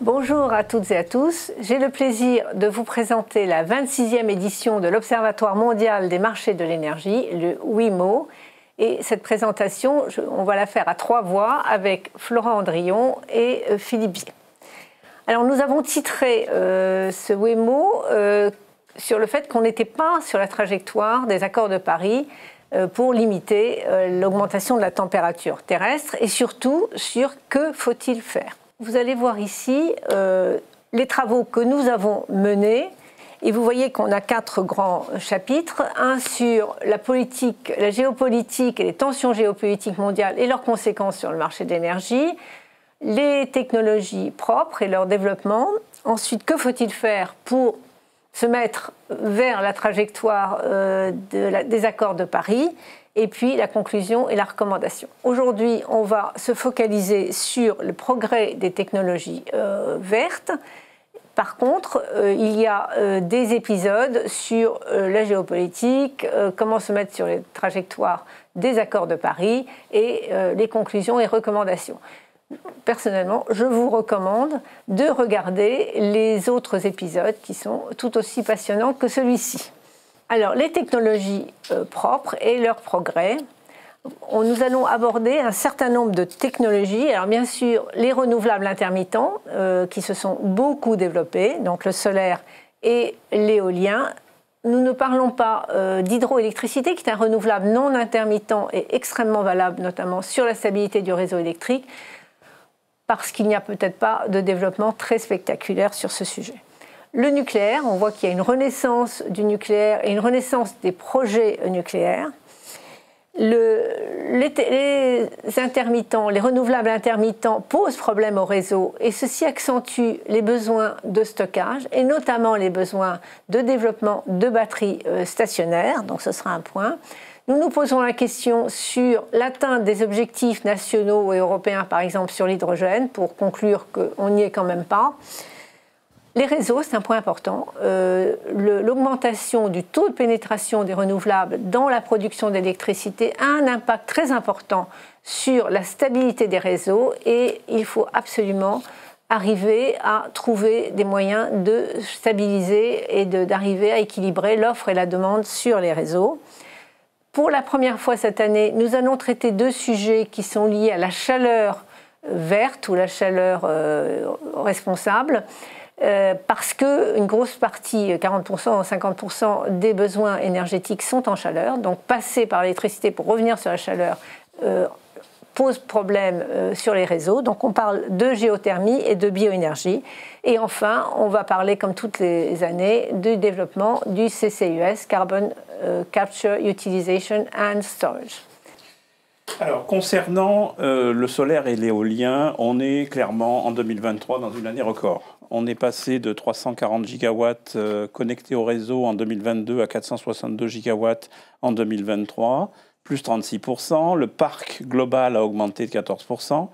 Bonjour à toutes et à tous. J'ai le plaisir de vous présenter la 26e édition de l'Observatoire mondial des marchés de l'énergie, le WIMO. Et cette présentation, on va la faire à trois voix avec Florent Andrion et Philippe Bier. Alors nous avons titré ce WIMO sur le fait qu'on n'était pas sur la trajectoire des accords de Paris pour limiter l'augmentation de la température terrestre et surtout sur que faut-il faire. Vous allez voir ici les travaux que nous avons menés et vous voyez qu'on a 4 grands chapitres. Un sur la politique, la géopolitique et les tensions géopolitiques mondiales et leurs conséquences sur le marché de l'énergie, les technologies propres et leur développement. Ensuite, que faut-il faire pour se mettre vers la trajectoire des accords de Paris? Et puis la conclusion et la recommandation. Aujourd'hui, on va se focaliser sur le progrès des technologies vertes. Par contre, il y a des épisodes sur la géopolitique, comment se mettre sur les trajectoires des accords de Paris et les conclusions et recommandations. Personnellement, je vous recommande de regarder les autres épisodes qui sont tout aussi passionnants que celui-ci. Alors, les technologies propres et leur progrès. Nous allons aborder un certain nombre de technologies. Alors, bien sûr, les renouvelables intermittents qui se sont beaucoup développés, donc le solaire et l'éolien. Nous ne parlons pas d'hydroélectricité, qui est un renouvelable non intermittent et extrêmement valable, notamment sur la stabilité du réseau électrique, parce qu'il n'y a peut-être pas de développement très spectaculaire sur ce sujet. Le nucléaire, on voit qu'il y a une renaissance du nucléaire et une renaissance des projets nucléaires. Les intermittents, les renouvelables intermittents posent problème au réseau et ceci accentue les besoins de stockage et notamment les besoins de développement de batteries stationnaires, donc ce sera un point. Nous nous posons la question sur l'atteinte des objectifs nationaux et européens, par exemple sur l'hydrogène, pour conclure qu'on n'y est quand même pas. Les réseaux, c'est un point important. L'augmentation du taux de pénétration des renouvelables dans la production d'électricité a un impact très important sur la stabilité des réseaux et il faut absolument arriver à trouver des moyens de stabiliser et d'arriver à équilibrer l'offre et la demande sur les réseaux. Pour la première fois cette année, nous allons traiter 2 sujets qui sont liés à la chaleur verte ou la chaleur responsable. Parce qu'une grosse partie, 40% ou 50% des besoins énergétiques sont en chaleur. Donc passer par l'électricité pour revenir sur la chaleur pose problème sur les réseaux. Donc on parle de géothermie et de bioénergie. Et enfin, on va parler, comme toutes les années, du développement du CCUS, Carbon Capture, Utilization and Storage. Alors, concernant le solaire et l'éolien, on est clairement en 2023 dans une année record. On est passé de 340 gigawatts connectés au réseau en 2022 à 462 gigawatts en 2023, plus 36%. Le parc global a augmenté de 14%.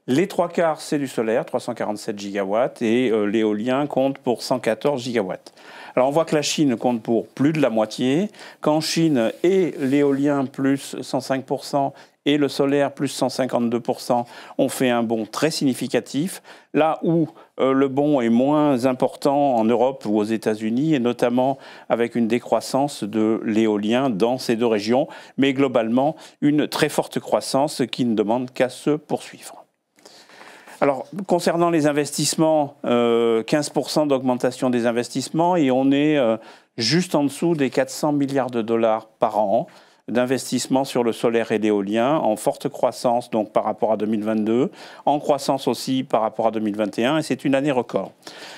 Les 3/4, c'est du solaire, 347 gigawatts, et l'éolien compte pour 114 gigawatts. Alors on voit que la Chine compte pour plus de la moitié, qu'en Chine, et l'éolien plus 105%, et le solaire, plus 152%, ont fait un bond très significatif, là où le bond est moins important en Europe ou aux États-Unis, et notamment avec une décroissance de l'éolien dans ces 2 régions, mais globalement une très forte croissance qui ne demande qu'à se poursuivre. Alors, concernant les investissements, 15% d'augmentation des investissements, et on est juste en dessous des 400 milliards de dollars par an d'investissement sur le solaire et l'éolien, en forte croissance donc par rapport à 2022, en croissance aussi par rapport à 2021, et c'est une année record.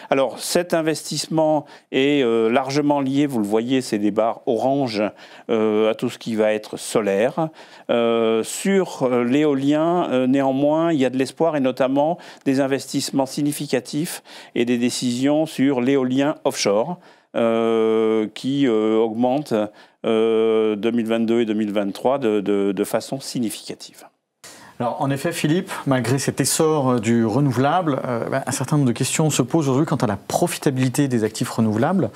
Alors cet investissement est largement lié, vous le voyez, c'est des barres orange, à tout ce qui va être solaire. Sur l'éolien, néanmoins, il y a de l'espoir et notamment des investissements significatifs et des décisions sur l'éolien offshore qui augmentent 2022 et 2023 de façon significative. Alors, en effet, Philippe, malgré cet essor du renouvelable, un certain nombre de questions se posent aujourd'hui quant à la profitabilité des actifs renouvelables.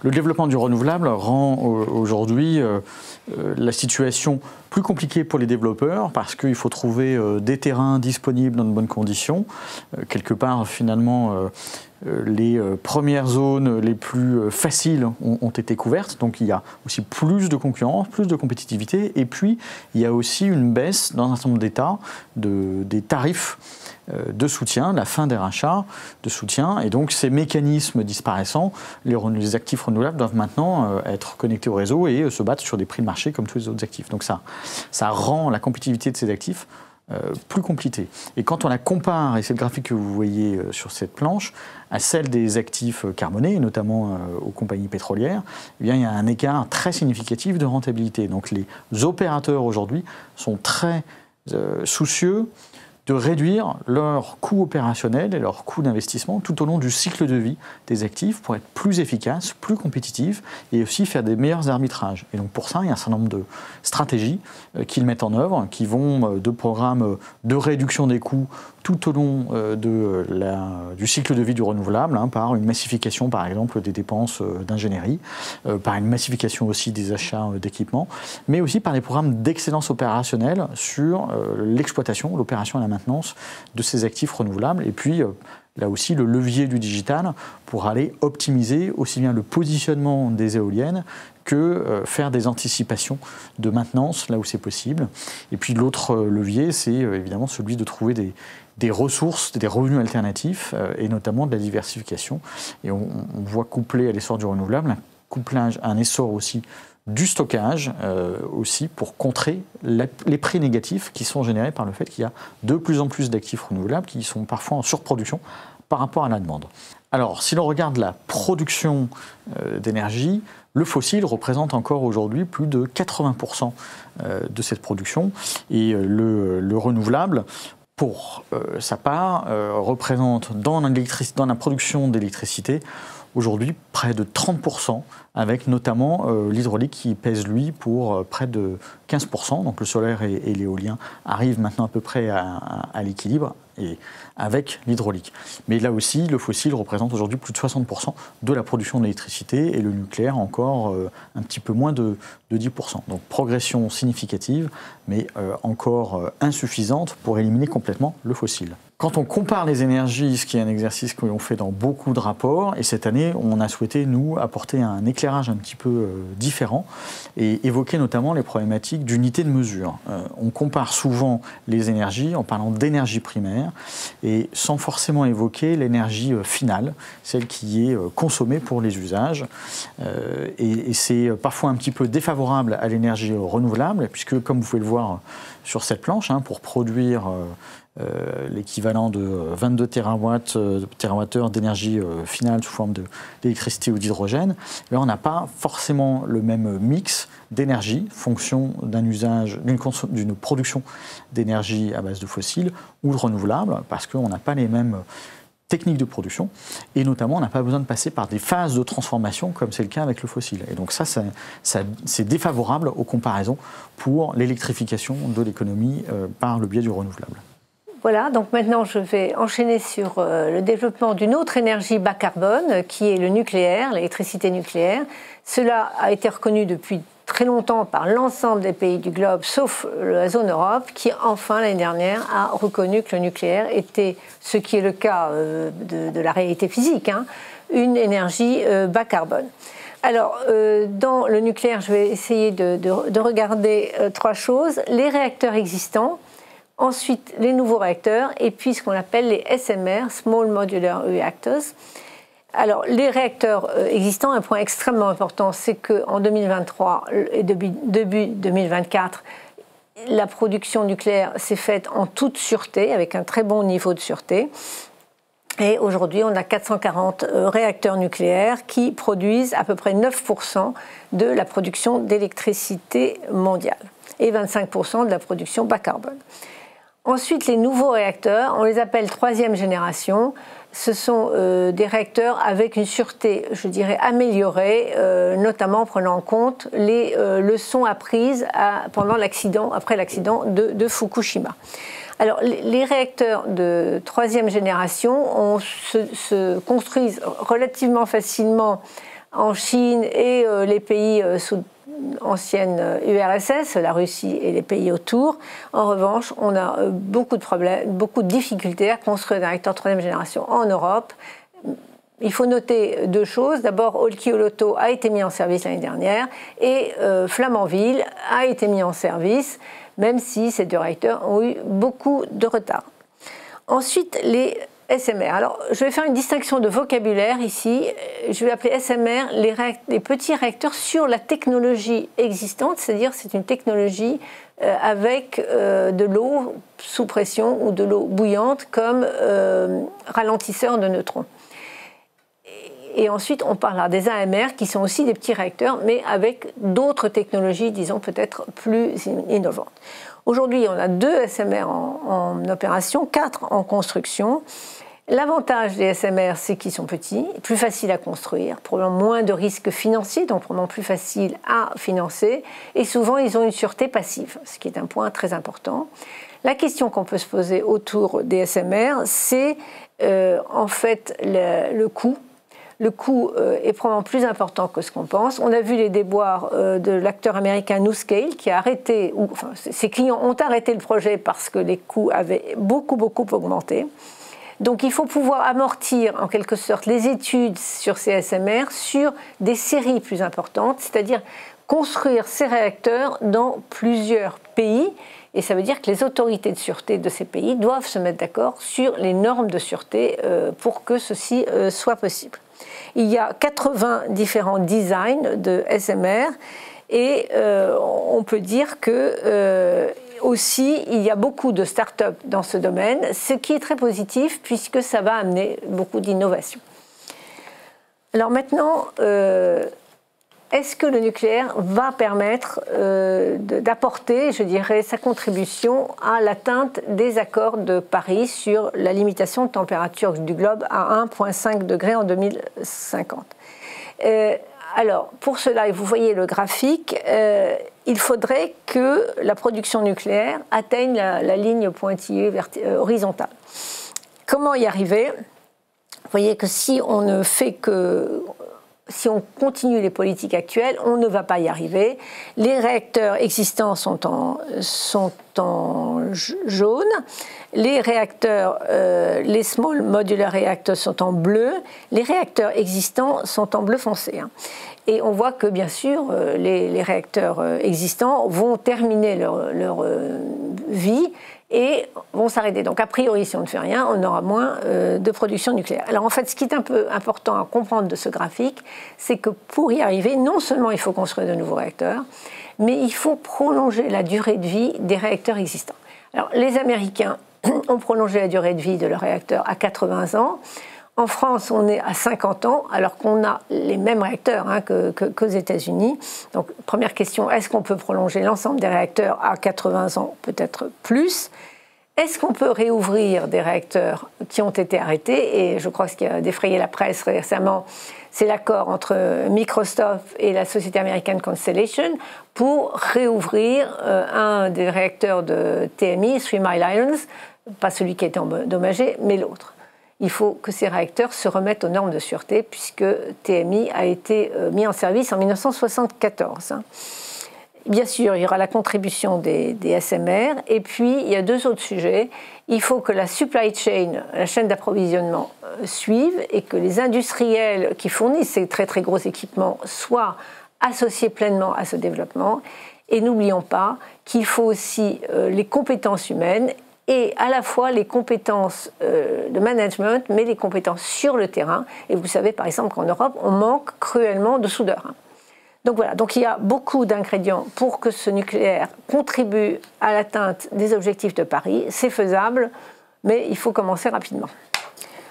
Le développement du renouvelable rend aujourd'hui la situation plus compliquée pour les développeurs parce qu'il faut trouver des terrains disponibles dans de bonnes conditions. Quelque part, finalement, les premières zones les plus faciles ont été couvertes, donc il y a aussi plus de concurrence, plus de compétitivité, et puis il y a aussi une baisse dans un certain nombre d'États des tarifs de soutien, la fin des rachats de soutien, et donc ces mécanismes disparaissant, les actifs renouvelables doivent maintenant être connectés au réseau et se battre sur des prix de marché comme tous les autres actifs. Donc ça rend la compétitivité de ces actifs plus compliquée. Et quand on la compare, et c'est le graphique que vous voyez sur cette planche, à celle des actifs carbonés, notamment aux compagnies pétrolières, eh bien, il y a un écart très significatif de rentabilité. Donc les opérateurs aujourd'hui sont très soucieux de réduire leurs coûts opérationnels et leurs coûts d'investissement tout au long du cycle de vie des actifs pour être plus efficaces, plus compétitifs et aussi faire des meilleurs arbitrages. Et donc pour ça, il y a un certain nombre de stratégies qu'ils mettent en œuvre, qui vont de programmes de réduction des coûts tout au long du cycle de vie du renouvelable, par une massification par exemple des dépenses d'ingénierie, par une massification aussi des achats d'équipements, mais aussi par des programmes d'excellence opérationnelle sur l'exploitation, l'opération et la maintenance de ces actifs renouvelables. Et puis là aussi le levier du digital pour aller optimiser aussi bien le positionnement des éoliennes que faire des anticipations de maintenance là où c'est possible. Et puis l'autre levier, c'est évidemment celui de trouver des ressources, des revenus alternatifs et notamment de la diversification. Et on voit coupler à l'essor du renouvelable un essor aussi du stockage aussi pour contrer les prix négatifs qui sont générés par le fait qu'il y a de plus en plus d'actifs renouvelables qui sont parfois en surproduction par rapport à la demande. Alors, si l'on regarde la production d'énergie, le fossile représente encore aujourd'hui plus de 80% de cette production et le renouvelable, pour sa part, représente dans la production d'électricité aujourd'hui près de 30%, avec notamment l'hydraulique qui pèse, lui, pour près de 15%. Donc le solaire et l'éolien arrivent maintenant à peu près à l'équilibre, et avec l'hydraulique. Mais là aussi, le fossile représente aujourd'hui plus de 60% de la production d'électricité, et le nucléaire encore un petit peu moins de 10%. Donc progression significative, mais encore insuffisante pour éliminer complètement le fossile. Quand on compare les énergies, ce qui est un exercice que l'on fait dans beaucoup de rapports, et cette année, on a souhaité, nous, apporter un éclairage un petit peu différent et évoquer notamment les problématiques d'unité de mesure. On compare souvent les énergies en parlant d'énergie primaire et sans forcément évoquer l'énergie finale, celle qui est consommée pour les usages. Et c'est parfois un petit peu défavorable à l'énergie renouvelable, puisque, comme vous pouvez le voir sur cette planche, pour produire l'équivalent de 22 TWh d'énergie finale sous forme d'électricité ou d'hydrogène, là on n'a pas forcément le même mix d'énergie, fonction d'un usage, d'une production d'énergie à base de fossiles ou de renouvelables, parce qu'on n'a pas les mêmes techniques de production, et notamment on n'a pas besoin de passer par des phases de transformation comme c'est le cas avec le fossile. Et donc ça c'est défavorable aux comparaisons pour l'électrification de l'économie par le biais du renouvelable. Voilà, donc maintenant je vais enchaîner sur le développement d'une autre énergie bas carbone qui est le nucléaire, l'électricité nucléaire. Cela a été reconnu depuis très longtemps par l'ensemble des pays du globe, sauf la zone Europe, qui enfin l'année dernière a reconnu que le nucléaire était, ce qui est le cas de la réalité physique, une énergie bas carbone. Alors, dans le nucléaire, je vais essayer de regarder trois choses. Les réacteurs existants, ensuite les nouveaux réacteurs, et puis ce qu'on appelle les SMR, Small Modular Reactors. Alors, les réacteurs existants, un point extrêmement important, c'est qu'en 2023 et début 2024, la production nucléaire s'est faite en toute sûreté, avec un très bon niveau de sûreté. Et aujourd'hui, on a 440 réacteurs nucléaires qui produisent à peu près 9% de la production d'électricité mondiale et 25% de la production bas carbone. Ensuite, les nouveaux réacteurs, on les appelle troisième génération. Ce sont des réacteurs avec une sûreté, je dirais, améliorée, notamment en prenant en compte les leçons apprises après l'accident de Fukushima. Alors, les réacteurs de 3e génération se construisent relativement facilement en Chine et les pays sous ancienne URSS, la Russie et les pays autour. En revanche, on a beaucoup de problèmes, beaucoup de difficultés à construire des réacteurs de 3e génération en Europe. Il faut noter 2 choses. D'abord, Olkiluoto a été mis en service l'année dernière et Flamanville a été mis en service, même si ces 2 réacteurs ont eu beaucoup de retard. Ensuite, les SMR. Alors, je vais faire une distinction de vocabulaire ici. Je vais appeler SMR les petits réacteurs sur la technologie existante, c'est-à-dire c'est une technologie avec de l'eau sous pression ou de l'eau bouillante comme ralentisseur de neutrons. Et ensuite, on parlera des AMR qui sont aussi des petits réacteurs, mais avec d'autres technologies, disons, peut-être plus innovantes. Aujourd'hui, on a 2 SMR en opération, 4 en construction. L'avantage des SMR, c'est qu'ils sont petits, plus faciles à construire, probablement moins de risques financiers, donc probablement plus faciles à financer, et souvent ils ont une sûreté passive, ce qui est un point très important. La question qu'on peut se poser autour des SMR, c'est en fait le coût. Le coût est probablement plus important que ce qu'on pense. On a vu les déboires de l'acteur américain NuScale qui a arrêté, enfin ses clients ont arrêté le projet parce que les coûts avaient beaucoup augmenté. Donc il faut pouvoir amortir en quelque sorte les études sur ces SMR sur des séries plus importantes, c'est-à-dire construire ces réacteurs dans plusieurs pays. Et ça veut dire que les autorités de sûreté de ces pays doivent se mettre d'accord sur les normes de sûreté pour que ceci soit possible. Il y a 80 différents designs de SMR et on peut dire que aussi il y a beaucoup de start-up dans ce domaine, ce qui est très positif puisque ça va amener beaucoup d'innovation. Alors maintenant, est-ce que le nucléaire va permettre d'apporter, je dirais, sa contribution à l'atteinte des accords de Paris sur la limitation de température du globe à 1,5 degré en 2050 ? Alors, pour cela, et vous voyez le graphique, il faudrait que la production nucléaire atteigne la ligne pointillée horizontale. Comment y arriver ? Vous voyez que si on continue les politiques actuelles, on ne va pas y arriver. Les réacteurs existants sont en jaune, les réacteurs, les small modular reactors sont en bleu, les réacteurs existants sont en bleu foncé. Et on voit que, bien sûr, les réacteurs existants vont terminer leur vie et vont s'arrêter. Donc, a priori, si on ne fait rien, on aura moins de production nucléaire. Alors, en fait, ce qui est un peu important à comprendre de ce graphique, c'est que pour y arriver, non seulement il faut construire de nouveaux réacteurs, mais il faut prolonger la durée de vie des réacteurs existants. Alors, les Américains ont prolongé la durée de vie de leurs réacteurs à 80 ans. En France, on est à 50 ans, alors qu'on a les mêmes réacteurs qu'aux États-Unis. Donc, première question, est-ce qu'on peut prolonger l'ensemble des réacteurs à 80 ans, peut-être plus ? Est-ce qu'on peut réouvrir des réacteurs qui ont été arrêtés ? Et je crois que ce qui a défrayé la presse récemment, c'est l'accord entre Microsoft et la société américaine Constellation pour réouvrir un des réacteurs de TMI, 3 Mile Islands, pas celui qui a été endommagé, mais l'autre. Il faut que ces réacteurs se remettent aux normes de sûreté puisque TMI a été mis en service en 1974. Bien sûr, il y aura la contribution des SMR et puis il y a 2 autres sujets. Il faut que la supply chain, la chaîne d'approvisionnement, suive et que les industriels qui fournissent ces très gros équipements soient associés pleinement à ce développement. Et n'oublions pas qu'il faut aussi les compétences humaines et à la fois les compétences de management, mais les compétences sur le terrain. Et vous savez, par exemple, qu'en Europe, on manque cruellement de soudeurs. Donc voilà, donc il y a beaucoup d'ingrédients pour que ce nucléaire contribue à l'atteinte des objectifs de Paris. C'est faisable, mais il faut commencer rapidement.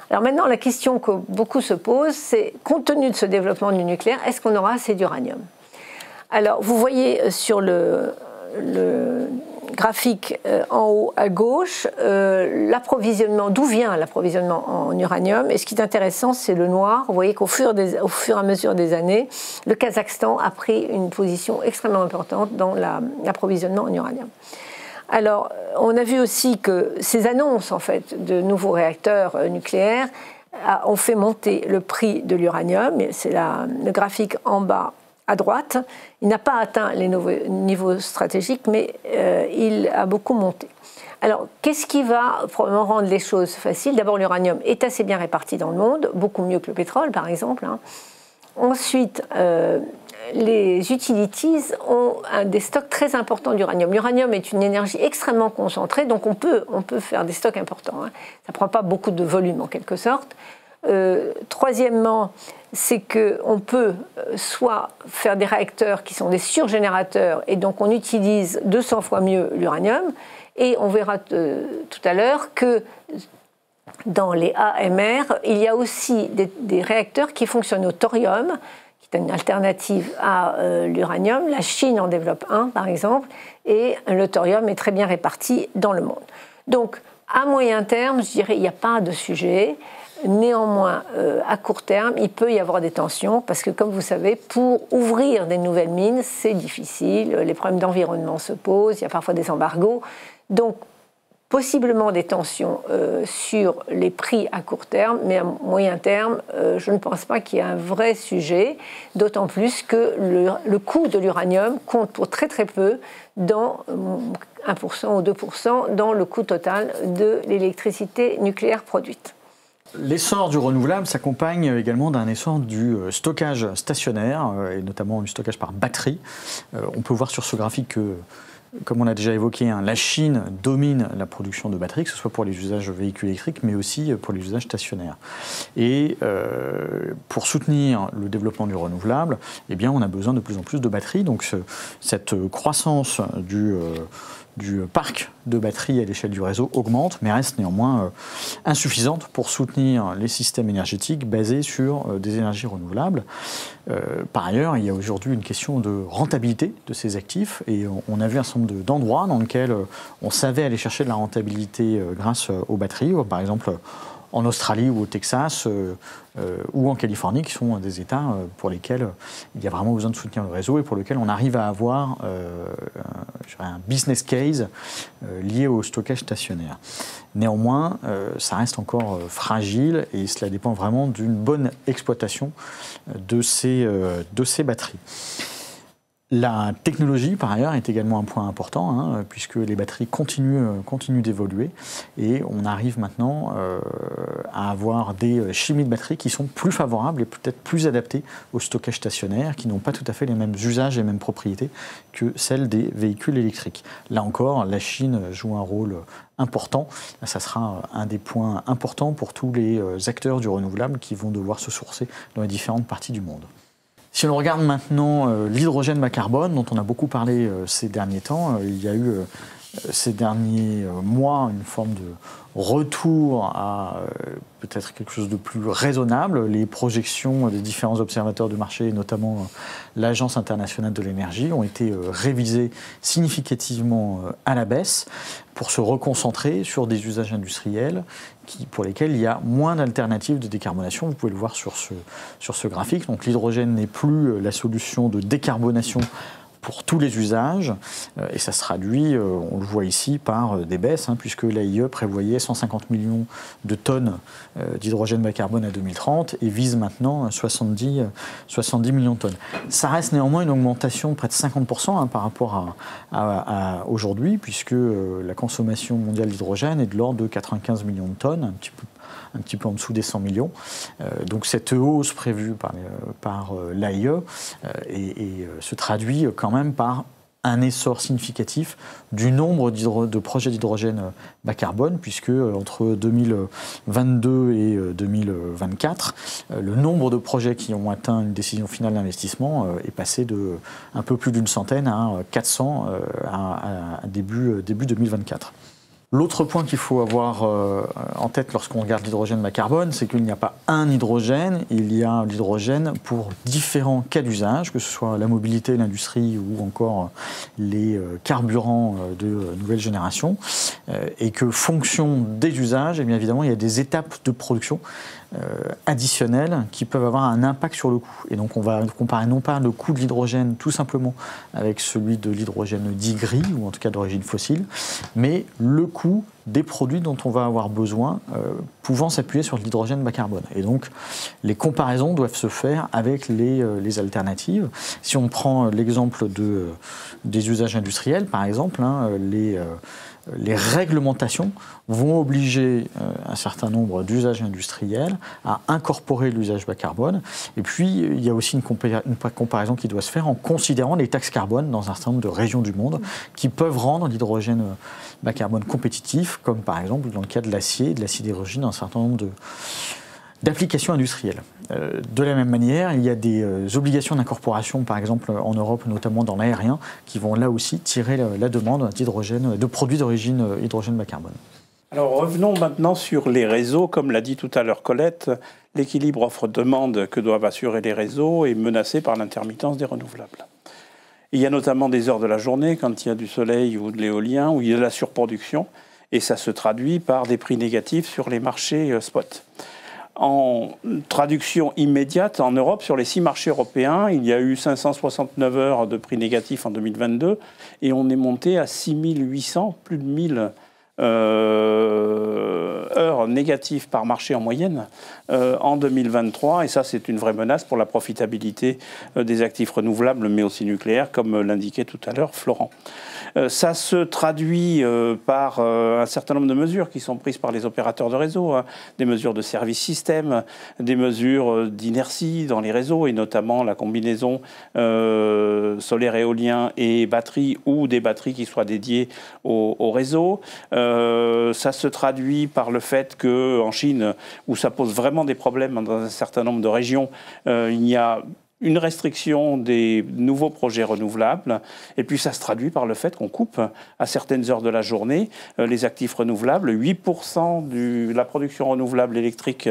Alors maintenant, la question que beaucoup se posent, c'est, compte tenu de ce développement du nucléaire, est-ce qu'on aura assez d'uranium ? Alors, vous voyez sur le graphique en haut à gauche, l'approvisionnement, d'où vient l'approvisionnement en uranium. Et ce qui est intéressant, c'est le noir. Vous voyez qu'au fur et à mesure des années, le Kazakhstan a pris une position extrêmement importante dans l'approvisionnement en uranium. Alors, on a vu aussi que ces annonces, en fait, de nouveaux réacteurs nucléaires ont fait monter le prix de l'uranium. C'est le graphique en bas à droite. Il n'a pas atteint les niveaux stratégiques, mais il a beaucoup monté. Alors, qu'est-ce qui va probablement rendre les choses faciles? D'abord, l'uranium est assez bien réparti dans le monde, beaucoup mieux que le pétrole, par exemple. Ensuite, les utilities ont des stocks très importants d'uranium. L'uranium est une énergie extrêmement concentrée, donc on peut faire des stocks importants. Ça ne prend pas beaucoup de volume, en quelque sorte. Troisièmement, c'est qu'on peut soit faire des réacteurs qui sont des surgénérateurs, et donc on utilise 200 fois mieux l'uranium, et on verra tout à l'heure que dans les AMR, il y a aussi des réacteurs qui fonctionnent au thorium, qui est une alternative à l'uranium. La Chine en développe un, par exemple, et le thorium est très bien réparti dans le monde. Donc, à moyen terme, je dirais, il n'y a pas de sujet. Néanmoins, à court terme, il peut y avoir des tensions, parce que, comme vous savez, pour ouvrir des nouvelles mines, c'est difficile. Les problèmes d'environnement se posent, il y a parfois des embargos. Donc, possiblement des tensions sur les prix à court terme, mais à moyen terme, je ne pense pas qu'il y ait un vrai sujet, d'autant plus que le coût de l'uranium compte pour très très peu dans 1% ou 2% dans le coût total de l'électricité nucléaire produite. L'essor du renouvelable s'accompagne également d'un essor du stockage stationnaire, et notamment du stockage par batterie. On peut voir sur ce graphique que, comme on a déjà évoqué, la Chine domine la production de batteries, que ce soit pour les usages véhicules électriques, mais aussi pour les usages stationnaires. Et pour soutenir le développement du renouvelable, eh bien, on a besoin de plus en plus de batteries. Donc cette croissance du parc de batteries à l'échelle du réseau augmente, mais reste néanmoins insuffisante pour soutenir les systèmes énergétiques basés sur des énergies renouvelables. Par ailleurs, il y a aujourd'hui une question de rentabilité de ces actifs, et on a vu un certain nombre d'endroits dans lesquels on savait aller chercher de la rentabilité grâce aux batteries, par exemple en Australie ou au Texas ou en Californie, qui sont des États pour lesquels il y a vraiment besoin de soutenir le réseau et pour lesquels on arrive à avoir un business case lié au stockage stationnaire. Néanmoins, ça reste encore fragile et cela dépend vraiment d'une bonne exploitation de ces batteries. La technologie, par ailleurs, est également un point important, puisque les batteries continuent d'évoluer, et on arrive maintenant à avoir des chimies de batteries qui sont plus favorables et peut-être plus adaptées au stockage stationnaire, qui n'ont pas tout à fait les mêmes usages et les mêmes propriétés que celles des véhicules électriques. Là encore, la Chine joue un rôle important. Ça sera un des points importants pour tous les acteurs du renouvelable qui vont devoir se sourcer dans les différentes parties du monde. Si on regarde maintenant l'hydrogène bas carbone, dont on a beaucoup parlé ces derniers temps, il y a eu ces derniers mois une forme de retour à peut-être quelque chose de plus raisonnable. Les projections des différents observateurs de marché, notamment l'Agence internationale de l'énergie, ont été révisées significativement à la baisse pour se reconcentrer sur des usages industriels pour lesquels il y a moins d'alternatives de décarbonation. Vous pouvez le voir sur ce graphique. Donc l'hydrogène n'est plus la solution de décarbonation pour tous les usages, et ça se traduit, on le voit ici, par des baisses, puisque l'AIE prévoyait 150 millions de tonnes d'hydrogène bas carbone à 2030 et vise maintenant 70 millions de tonnes. Ça reste néanmoins une augmentation de près de 50% par rapport à aujourd'hui, puisque la consommation mondiale d'hydrogène est de l'ordre de 95 millions de tonnes, un petit peu en dessous des 100 millions. Donc cette hausse prévue par l'AIE se traduit quand même par un essor significatif du nombre de projets d'hydrogène bas carbone, puisque entre 2022 et 2024, le nombre de projets qui ont atteint une décision finale d'investissement est passé de un peu plus d'une centaine à 400 à début 2024. L'autre point qu'il faut avoir en tête lorsqu'on regarde l'hydrogène bas carbone, c'est qu'il n'y a pas un hydrogène, il y a l'hydrogène pour différents cas d'usage, que ce soit la mobilité, l'industrie ou encore les carburants de nouvelle génération, et que fonction des usages, eh bien évidemment, il y a des étapes de production additionnels qui peuvent avoir un impact sur le coût. Et donc on va comparer non pas le coût de l'hydrogène tout simplement avec celui de l'hydrogène dit gris, ou en tout cas d'origine fossile, mais le coût des produits dont on va avoir besoin pouvant s'appuyer sur de l'hydrogène bas carbone. Et donc les comparaisons doivent se faire avec les alternatives. Si on prend l'exemple des usages industriels, par exemple, les réglementations vont obliger un certain nombre d'usages industriels à incorporer l'usage bas carbone. Et puis, il y a aussi une comparaison qui doit se faire en considérant les taxes carbone dans un certain nombre de régions du monde qui peuvent rendre l'hydrogène bas carbone compétitif, comme par exemple dans le cas de l'acier et de la sidérurgie dans un certain nombre d'applications industrielles. De la même manière, il y a des obligations d'incorporation, par exemple en Europe, notamment dans l'aérien, qui vont là aussi tirer la demande d'hydrogène, de produits d'origine hydrogène bas carbone. Alors revenons maintenant sur les réseaux. Comme l'a dit tout à l'heure Colette, l'équilibre offre-demande que doivent assurer les réseaux est menacé par l'intermittence des renouvelables. Il y a notamment des heures de la journée, quand il y a du soleil ou de l'éolien, où il y a de la surproduction, et ça se traduit par des prix négatifs sur les marchés spot. En traduction immédiate, en Europe, sur les 6 marchés européens, il y a eu 569 heures de prix négatifs en 2022 et on est monté à 6800, plus de 1000 heures négatives par marché en moyenne en 2023. Et ça, c'est une vraie menace pour la profitabilité des actifs renouvelables, mais aussi nucléaires, comme l'indiquait tout à l'heure Florent. Ça se traduit par un certain nombre de mesures qui sont prises par les opérateurs de réseau, des mesures de service système, des mesures d'inertie dans les réseaux, et notamment la combinaison solaire, éolien et batterie, ou des batteries qui soient dédiées au réseau. Ça se traduit par le fait qu'en Chine, où ça pose vraiment des problèmes dans un certain nombre de régions, il y a une restriction des nouveaux projets renouvelables, et puis ça se traduit par le fait qu'on coupe à certaines heures de la journée les actifs renouvelables. 8% de la production renouvelable électrique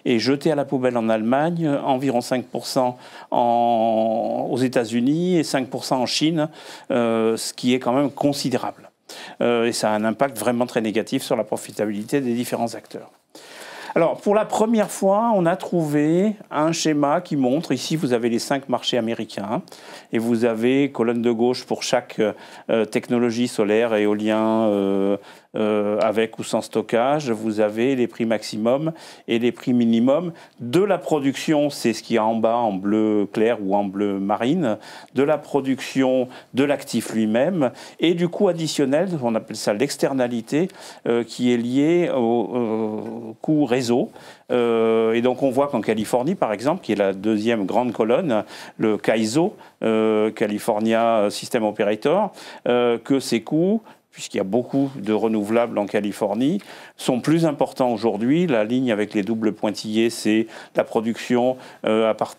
est jetée à la poubelle en Allemagne, environ 5% aux États-Unis et 5% en Chine, ce qui est quand même considérable. Et ça a un impact vraiment très négatif sur la profitabilité des différents acteurs. Alors, pour la première fois, on a trouvé un schéma qui montre, ici vous avez les 5 marchés américains, et vous avez colonne de gauche pour chaque technologie solaire, éolien, avec ou sans stockage, vous avez les prix maximum et les prix minimum de la production, c'est ce qu'il y a en bas en bleu clair ou en bleu marine, de la production de l'actif lui-même, et du coût additionnel, on appelle ça l'externalité, qui est lié au coût réseau. Et donc on voit qu'en Californie, par exemple, qui est la deuxième grande colonne, le CAISO, California System Operator, que ces coûts, puisqu'il y a beaucoup de renouvelables en Californie, sont plus importants aujourd'hui. La ligne avec les doubles pointillés, c'est la production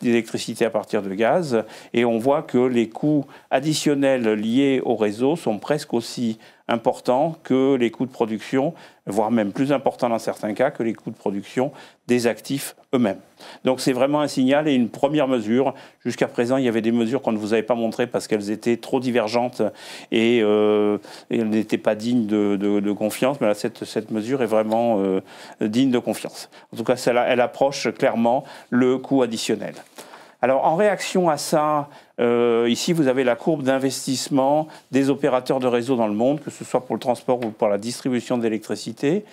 d'électricité à partir de gaz. Et on voit que les coûts additionnels liés au réseau sont presque aussi importants que les coûts de production, voire même plus importants dans certains cas que les coûts de production des actifs eux-mêmes. Donc c'est vraiment un signal et une première mesure. Jusqu'à présent, il y avait des mesures qu'on ne vous avait pas montrées parce qu'elles étaient trop divergentes et elles n'étaient pas dignes de confiance. Mais là, cette mesure est vraiment digne de confiance. En tout cas, elle approche clairement le coût additionnel. Alors, en réaction à ça, ici, vous avez la courbe d'investissement des opérateurs de réseau dans le monde, que ce soit pour le transport ou pour la distribution d'électricité.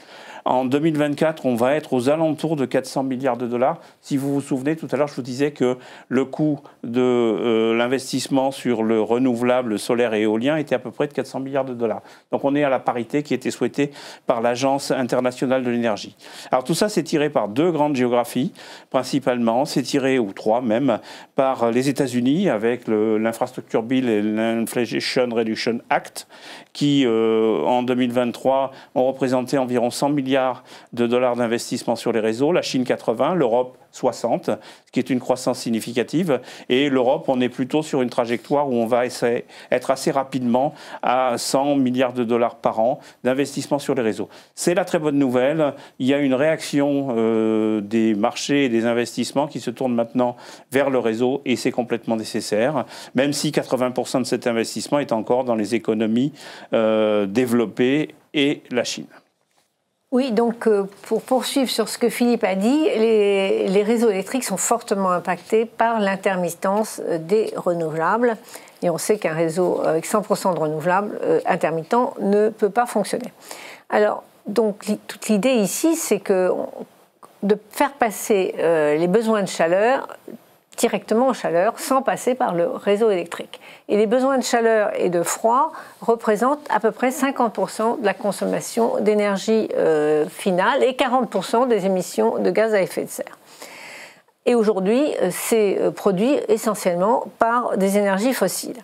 En 2024, on va être aux alentours de 400 milliards de dollars. Si vous vous souvenez, tout à l'heure, je vous disais que le coût de l'investissement sur le renouvelable solaire et éolien était à peu près de 400 milliards de dollars. Donc on est à la parité qui était souhaitée par l'Agence internationale de l'énergie. Alors tout ça, c'est tiré par 2 grandes géographies, principalement. C'est tiré, ou 3 même, par les États-Unis avec l'Infrastructure Bill et l'Inflation Reduction Act, qui, en 2023, ont représenté environ 100 milliards de dollars d'investissement sur les réseaux, la Chine 80, l'Europe 60, ce qui est une croissance significative. Et l'Europe, on est plutôt sur une trajectoire où on va être assez rapidement à 100 milliards de dollars par an d'investissement sur les réseaux. C'est la très bonne nouvelle. Il y a une réaction des marchés et des investissements qui se tournent maintenant vers le réseau et c'est complètement nécessaire, même si 80% de cet investissement est encore dans les économies développées et la Chine. Oui, donc pour poursuivre sur ce que Philippe a dit, les réseaux électriques sont fortement impactés par l'intermittence des renouvelables. Et on sait qu'un réseau avec 100% de renouvelables intermittent ne peut pas fonctionner. Alors, donc, toute l'idée ici, c'est de faire passer les besoins de chaleur directement en chaleur sans passer par le réseau électrique. Et les besoins de chaleur et de froid représentent à peu près 50% de la consommation d'énergie finale et 40% des émissions de gaz à effet de serre. Et aujourd'hui, c'est produit essentiellement par des énergies fossiles.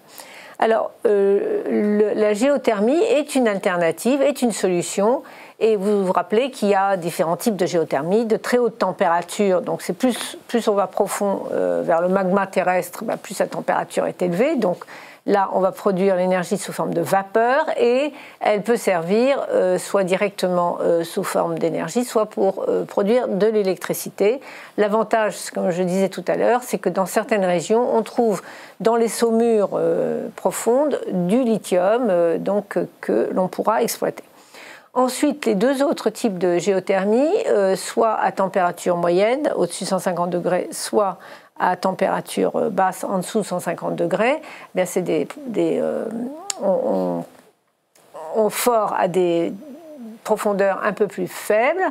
Alors, la géothermie est une alternative, est une solution. Et vous vous rappelez qu'il y a différents types de géothermie, de très haute température. Donc, c'est plus on va profond vers le magma terrestre, plus sa température est élevée. Donc, là, on va produire l'énergie sous forme de vapeur et elle peut servir soit directement sous forme d'énergie, soit pour produire de l'électricité. L'avantage, comme je disais tout à l'heure, c'est que dans certaines régions, on trouve dans les saumures profondes du lithium que l'on pourra exploiter. Ensuite, les deux autres types de géothermie, soit à température moyenne, au-dessus de 150 degrés, soit à température basse, en dessous de 150 degrés, bien c'est on fore à des profondeurs un peu plus faibles.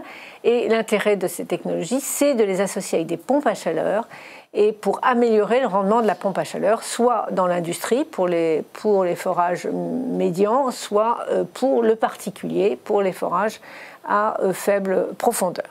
Et l'intérêt de ces technologies, c'est de les associer avec des pompes à chaleur et pour améliorer le rendement de la pompe à chaleur, soit dans l'industrie pour les forages médians, soit pour le particulier, pour les forages à faible profondeur.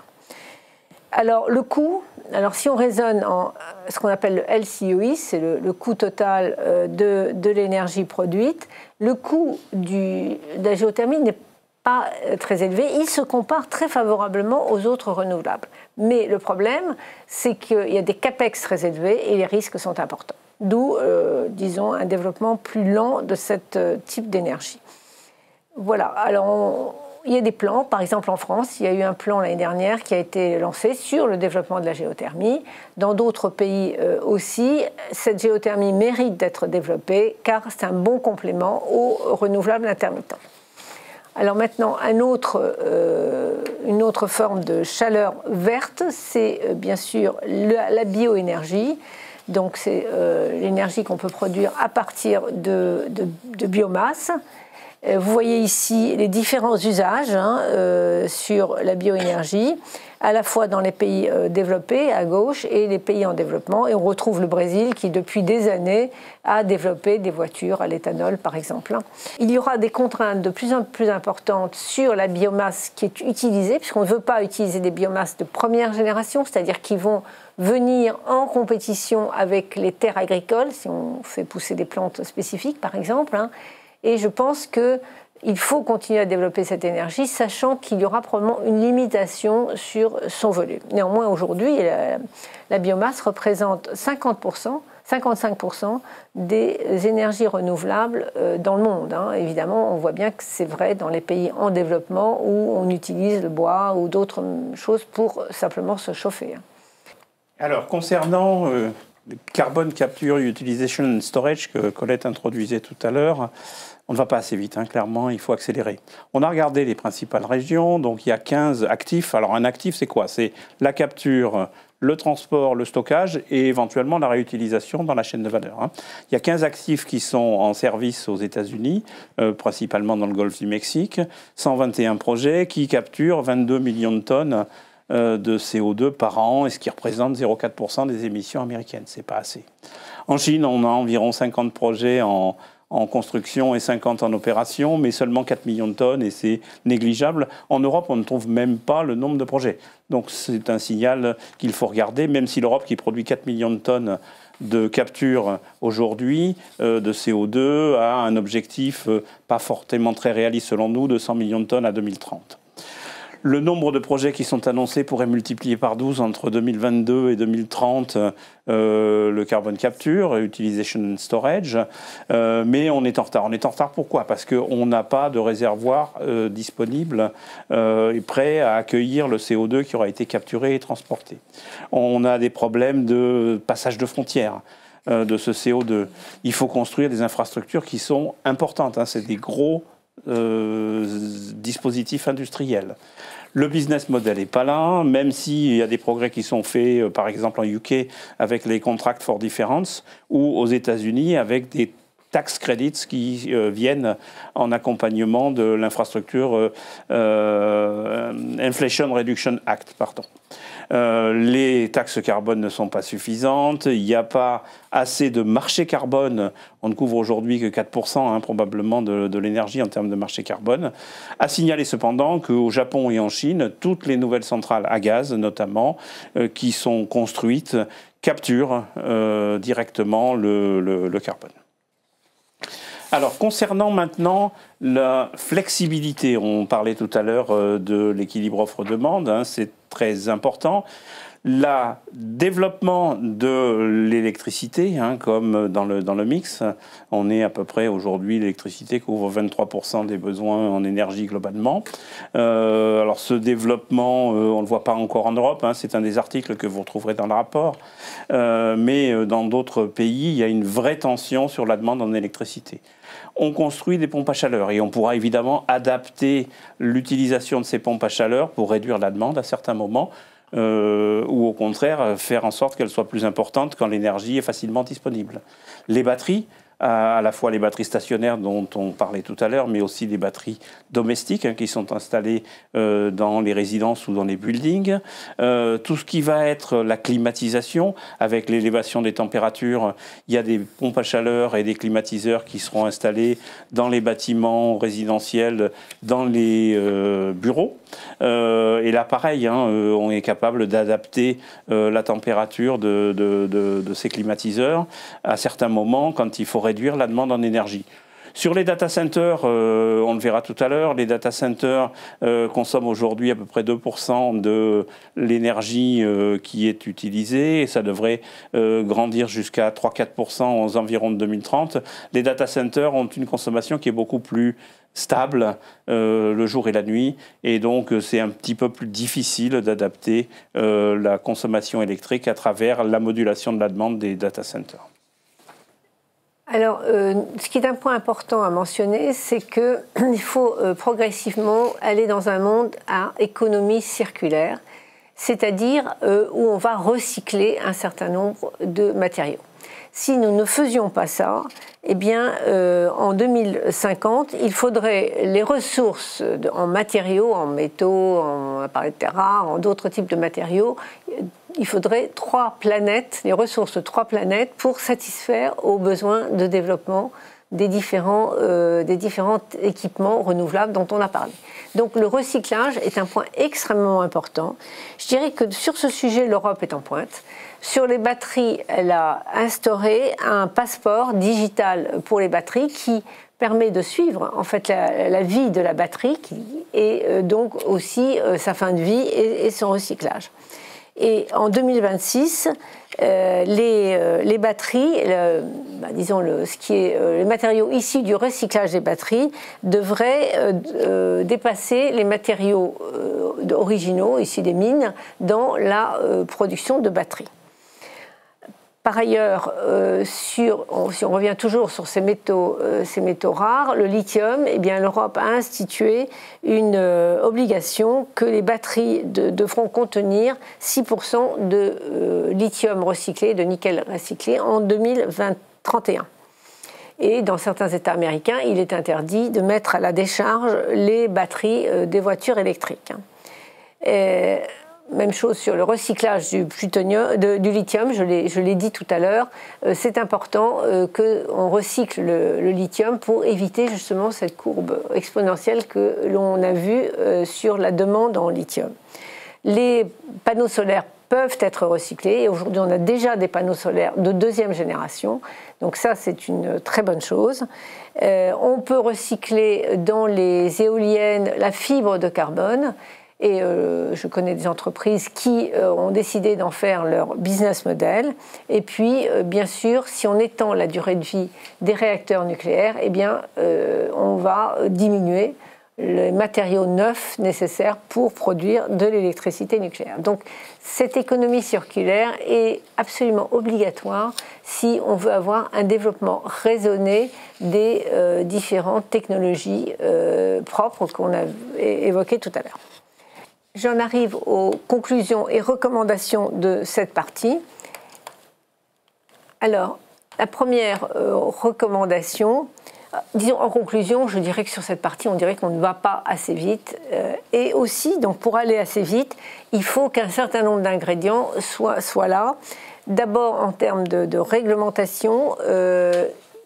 Alors le coût, si on raisonne en ce qu'on appelle le LCOE, c'est le coût total de l'énergie produite, le coût de la géothermie n'est pas très élevé, il se compare très favorablement aux autres renouvelables. Mais le problème, c'est qu'il y a des capex très élevés et les risques sont importants. D'où, disons, un développement plus lent de ce type d'énergie. Voilà, alors il y a des plans, par exemple en France, il y a eu un plan l'année dernière qui a été lancé sur le développement de la géothermie. Dans d'autres pays aussi, cette géothermie mérite d'être développée car c'est un bon complément aux renouvelables intermittents. Alors maintenant, une autre forme de chaleur verte, c'est bien sûr la bioénergie. Donc c'est l'énergie qu'on peut produire à partir de biomasse. Vous voyez ici les différents usages sur la bioénergie, à la fois dans les pays développés à gauche et les pays en développement. Et on retrouve le Brésil qui, depuis des années, a développé des voitures à l'éthanol, par exemple. Il y aura des contraintes de plus en plus importantes sur la biomasse qui est utilisée, puisqu'on ne veut pas utiliser des biomasses de première génération, c'est-à-dire qui vont venir en compétition avec les terres agricoles, si on fait pousser des plantes spécifiques, par exemple. Et je pense qu'il faut continuer à développer cette énergie, sachant qu'il y aura probablement une limitation sur son volume. Néanmoins, aujourd'hui, la biomasse représente 55% des énergies renouvelables dans le monde. Évidemment, on voit bien que c'est vrai dans les pays en développement où on utilise le bois ou d'autres choses pour simplement se chauffer. Alors, concernant le Carbon Capture, Utilization and Storage que Colette introduisait tout à l'heure, on ne va pas assez vite, clairement, il faut accélérer. On a regardé les principales régions, donc il y a 15 actifs. Alors un actif, c'est quoi? C'est la capture, le transport, le stockage et éventuellement la réutilisation dans la chaîne de valeur. Il y a 15 actifs qui sont en service aux États-Unis, principalement dans le golfe du Mexique, 121 projets qui capturent 22 millions de tonnes de CO2 par an, et ce qui représente 0,4% des émissions américaines. C'est pas assez. En Chine, on a environ 50 projets en construction et 50 en opération, mais seulement 4 millions de tonnes et c'est négligeable. En Europe, on ne trouve même pas le nombre de projets. Donc c'est un signal qu'il faut regarder, même si l'Europe, qui produit 4 millions de tonnes de capture aujourd'hui de CO2, a un objectif pas forcément très réaliste selon nous, de 100 millions de tonnes à 2030. Le nombre de projets qui sont annoncés pourrait multiplier par 12 entre 2022 et 2030 le carbon capture, utilisation and storage, mais on est en retard. On est en retard pourquoi? Parce qu'on n'a pas de réservoir disponible et prêt à accueillir le CO2 qui aura été capturé et transporté. On a des problèmes de passage de frontières de ce CO2. Il faut construire des infrastructures qui sont importantes. C'est des gros dispositifs industriels. Le business model n'est pas là, même s'il y a des progrès qui sont faits, par exemple en UK, avec les Contract for Difference, ou aux États-Unis avec des tax credits qui viennent en accompagnement de l'infrastructure Inflation Reduction Act. Pardon. Les taxes carbone ne sont pas suffisantes, il n'y a pas assez de marché carbone, on ne couvre aujourd'hui que 4% probablement de l'énergie en termes de marché carbone. À signaler cependant qu'au Japon et en Chine, toutes les nouvelles centrales à gaz notamment, qui sont construites, capturent directement le carbone. Alors, concernant maintenant la flexibilité, on parlait tout à l'heure de l'équilibre offre-demande, c'est très important. Le développement de l'électricité, comme dans le mix, on est à peu près aujourd'hui, l'électricité couvre 23% des besoins en énergie globalement. Alors ce développement, on ne le voit pas encore en Europe, c'est un des articles que vous retrouverez dans le rapport, mais dans d'autres pays, il y a une vraie tension sur la demande en électricité. On construit des pompes à chaleur et on pourra évidemment adapter l'utilisation de ces pompes à chaleur pour réduire la demande à certains moments, ou au contraire faire en sorte qu'elle soit plus importante quand l'énergie est facilement disponible. Les batteries, à la fois les batteries stationnaires dont on parlait tout à l'heure, mais aussi les batteries domestiques qui sont installées dans les résidences ou dans les buildings. Tout ce qui va être la climatisation, avec l'élévation des températures, il y a des pompes à chaleur et des climatiseurs qui seront installés dans les bâtiments résidentiels, dans les bureaux. Et là, pareil, on est capable d'adapter la température de ces climatiseurs à certains moments quand il faut réduire la demande en énergie. Sur les data centers, on le verra tout à l'heure, les data centers consomment aujourd'hui à peu près 2% de l'énergie qui est utilisée, et ça devrait grandir jusqu'à 3-4% aux environs de 2030. Les data centers ont une consommation qui est beaucoup plus stable le jour et la nuit, et donc c'est un petit peu plus difficile d'adapter la consommation électrique à travers la modulation de la demande des data centers. Alors, ce qui est un point important à mentionner, c'est qu'il faut progressivement aller dans un monde à économie circulaire, c'est-à-dire où on va recycler un certain nombre de matériaux. Si nous ne faisions pas ça, eh bien, en 2050, il faudrait les ressources en matériaux, en métaux, on a parlé de terres rares, en d'autres types de matériaux. Il faudrait 3 planètes, les ressources de 3 planètes pour satisfaire aux besoins de développement des différents équipements renouvelables dont on a parlé. Donc le recyclage est un point extrêmement important. Je dirais que sur ce sujet, l'Europe est en pointe. Sur les batteries, elle a instauré un passeport digital pour les batteries qui permet de suivre en fait la vie de la batterie et donc aussi sa fin de vie et son recyclage. Et en 2026, les batteries, disons les matériaux issus du recyclage des batteries devraient dépasser les matériaux originaux issus des mines dans la production de batteries. Par ailleurs, si on revient toujours sur ces métaux rares, le lithium, eh bien, l'Europe a institué une obligation que les batteries devront contenir 6% de lithium recyclé, de nickel recyclé en 2031. Et dans certains États américains, il est interdit de mettre à la décharge les batteries des voitures électriques. Même chose sur le recyclage du lithium, je l'ai dit tout à l'heure, c'est important qu'on recycle le lithium pour éviter justement cette courbe exponentielle que l'on a vue sur la demande en lithium. Les panneaux solaires peuvent être recyclés et aujourd'hui on a déjà des panneaux solaires de 2e génération, donc ça c'est une très bonne chose. On peut recycler dans les éoliennes la fibre de carbone. Et je connais des entreprises qui ont décidé d'en faire leur business model. Et puis, bien sûr, si on étend la durée de vie des réacteurs nucléaires, eh bien, on va diminuer les matériaux neufs nécessaires pour produire de l'électricité nucléaire. Donc, cette économie circulaire est absolument obligatoire si on veut avoir un développement raisonné des différentes technologies propres qu'on a évoquées tout à l'heure. J'en arrive aux conclusions et recommandations de cette partie. Alors, la première recommandation, disons en conclusion, je dirais que sur cette partie, on dirait qu'on ne va pas assez vite. Et aussi, donc pour aller assez vite, il faut qu'un certain nombre d'ingrédients soient là. D'abord, en termes de réglementation,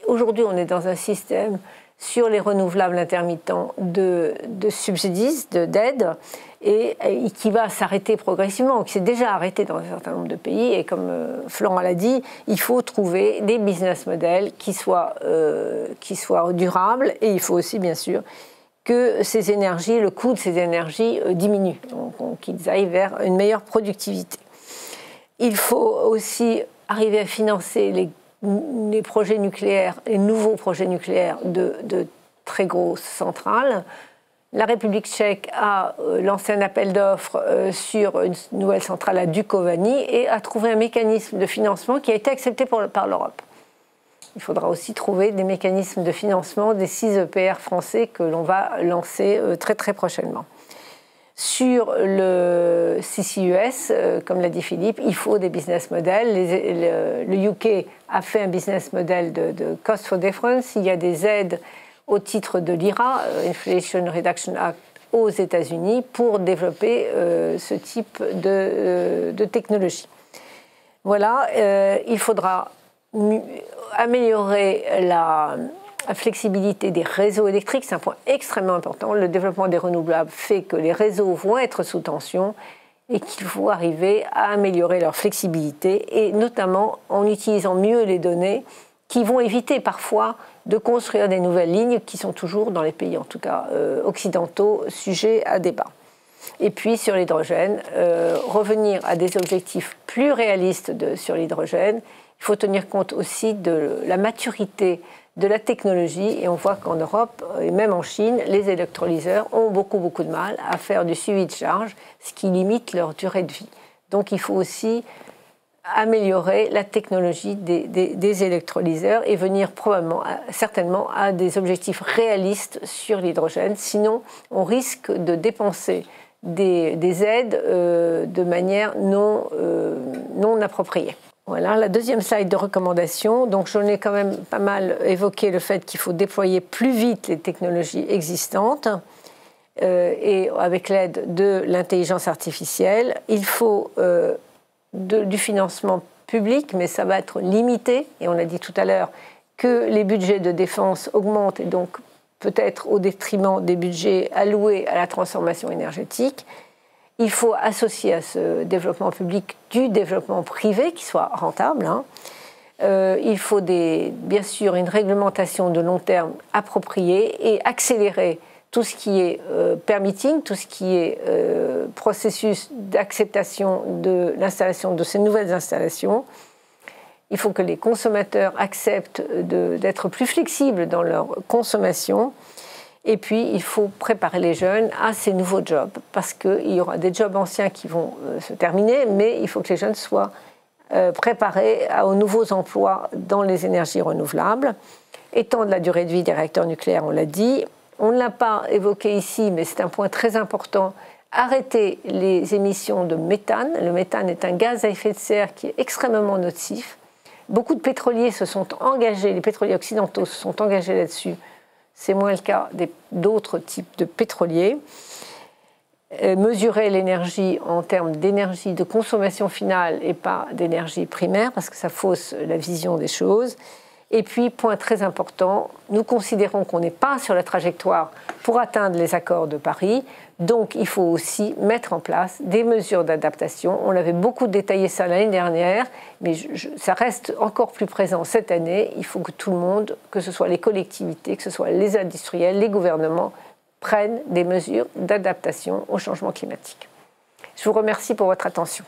aujourd'hui, on est dans un système sur les renouvelables intermittents de subsidies, d'aides, et qui va s'arrêter progressivement, qui s'est déjà arrêté dans un certain nombre de pays. Et comme Florent l'a dit, il faut trouver des business models qui soient durables, et il faut aussi, bien sûr, que ces énergies, le coût de ces énergies diminue, donc qu'ils aillent vers une meilleure productivité. Il faut aussi arriver à financer les projets nucléaires, les nouveaux projets nucléaires de très grosses centrales. La République tchèque a lancé un appel d'offres sur une nouvelle centrale à Dukovany et a trouvé un mécanisme de financement qui a été accepté par l'Europe. Il faudra aussi trouver des mécanismes de financement des 6 EPR français que l'on va lancer très très prochainement. Sur le CCUS, comme l'a dit Philippe, il faut des business models. Le UK a fait un business model de Cost for Difference. Il y a des aides au titre de l'IRA, Inflation Reduction Act, aux États-Unis pour développer ce type de technologie. Voilà, il faudra améliorer la flexibilité des réseaux électriques, c'est un point extrêmement important. Le développement des renouvelables fait que les réseaux vont être sous tension et qu'il faut arriver à améliorer leur flexibilité, et notamment en utilisant mieux les données qui vont éviter parfois de construire des nouvelles lignes qui sont toujours, dans les pays en tout cas occidentaux, sujets à débat. Et puis sur l'hydrogène, revenir à des objectifs plus réalistes sur l'hydrogène. Il faut tenir compte aussi de la maturité de la technologie, et on voit qu'en Europe et même en Chine, les électrolyseurs ont beaucoup de mal à faire du suivi de charge, ce qui limite leur durée de vie. Donc il faut aussi améliorer la technologie des électrolyseurs et venir certainement à des objectifs réalistes sur l'hydrogène. Sinon, on risque de dépenser des aides de manière non appropriée. Voilà, la deuxième slide de recommandation. Donc, j'en ai quand même pas mal évoqué le fait qu'il faut déployer plus vite les technologies existantes et avec l'aide de l'intelligence artificielle. Il faut du financement public, mais ça va être limité. Et on a dit tout à l'heure que les budgets de défense augmentent, et donc peut-être au détriment des budgets alloués à la transformation énergétique. Il faut associer à ce développement public du développement privé qui soit rentable. Il faut bien sûr une réglementation de long terme appropriée et accélérer tout ce qui est permitting, tout ce qui est processus d'acceptation de l'installation de ces nouvelles installations. Il faut que les consommateurs acceptent d'être plus flexibles dans leur consommation. Et puis, il faut préparer les jeunes à ces nouveaux jobs, parce qu'il y aura des jobs anciens qui vont se terminer, mais il faut que les jeunes soient préparés aux nouveaux emplois dans les énergies renouvelables. Étendre la durée de vie des réacteurs nucléaires, on l'a dit. On ne l'a pas évoqué ici, mais c'est un point très important. Arrêter les émissions de méthane. Le méthane est un gaz à effet de serre qui est extrêmement nocif. Beaucoup de pétroliers se sont engagés, les pétroliers occidentaux se sont engagés là-dessus. C'est moins le cas d'autres types de pétroliers. Mesurer l'énergie en termes d'énergie de consommation finale et pas d'énergie primaire, parce que ça fausse la vision des choses. Et puis, point très important, nous considérons qu'on n'est pas sur la trajectoire pour atteindre les accords de Paris. Donc, il faut aussi mettre en place des mesures d'adaptation. On avait beaucoup détaillé ça l'année dernière, mais ça reste encore plus présent cette année. Il faut que tout le monde, que ce soit les collectivités, que ce soit les industriels, les gouvernements, prennent des mesures d'adaptation au changement climatique. Je vous remercie pour votre attention.